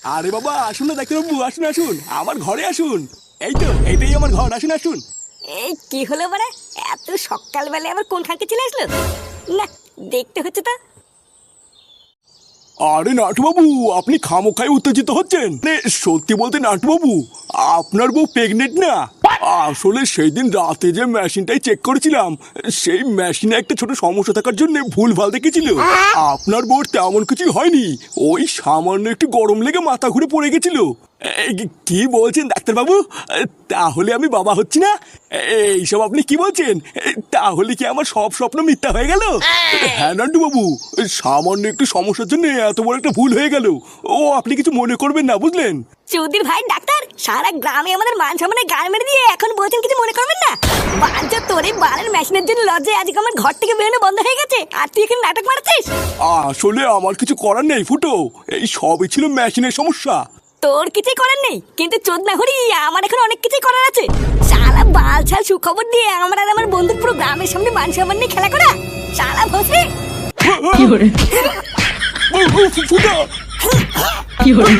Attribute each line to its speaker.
Speaker 1: আরে বাবা আসুন না ডাক্তারবাবু, আসুন আসুন, আমার ঘরে আসুন। এই তো এইটাই আমার ঘর, আসুন আসুন।
Speaker 2: এই কি হলো মানে? এত সকালবেলায় আবার কোন খানকে চলে আসলো? না, দেখতে হচ্ছে তা।
Speaker 1: আরে নাটুবাবু, আপনি খামোখায় উত্তেজিত হচ্ছেন। সত্যি বলতে নাটুবাবু, আপনার বউ প্রেগনেন্ট না। আসলে সেই দিন রাতে যে মেশিনটাই চেক করেছিলাম, সেই মেশিনে একটা ছোট সমস্যা থাকার জন্য ভুলভাল দেখেছিল। আপনার বউর তেমন কিছু হয়নি, ওই সামান্য একটু গরম লেগে মাথা ঘুরে পড়ে গেছিল। কি বলছেন ডাক্তারবাবু? তাহলে আমি বাবা হচ্ছি না? এইসব আপনি কি বলছেন? তাহলে কি আমার সব স্বপ্ন মিথ্যা হয়ে গেল? হ্যাঁ নান্টু বাবু, সামান্য একটু সমস্যার জন্য এত বড় একটা ভুল হয়ে গেল। ও আপনি কিছু মনে করবেন না, বুঝলেন?
Speaker 2: চৌধুরীর ভাই ডাক্তার, সারা গ্রামে আমাদের মান সম্মানে গান মেরে দিয়ে এখন বলছেন কিছু মনে করবেন না। বাঞ্চা তোর এই বালের মেশিনের জন্য লজ্জায় আজকে আমার ঘর থেকে বেরোনো বন্ধ হয়ে গেছে, আর তুই এখানে নাটক মারাচ্ছিস।
Speaker 1: আসলে আমার কিছু করার নেই ফুটো, এই সবই ছিল মেশিনের সমস্যা।
Speaker 2: তোর কিছুই করার নেই, কিন্তু চোদনা হরি আমার এখন অনেক কিছুই করার আছে। শালা বাল ছাল সুখবর দিয়ে আমার আর আমার বন্ধুর পুরো গ্রামের সামনে মান সম্মান নিয়ে খেলা করা। শালা ভসে
Speaker 1: ফুটো
Speaker 3: কি hore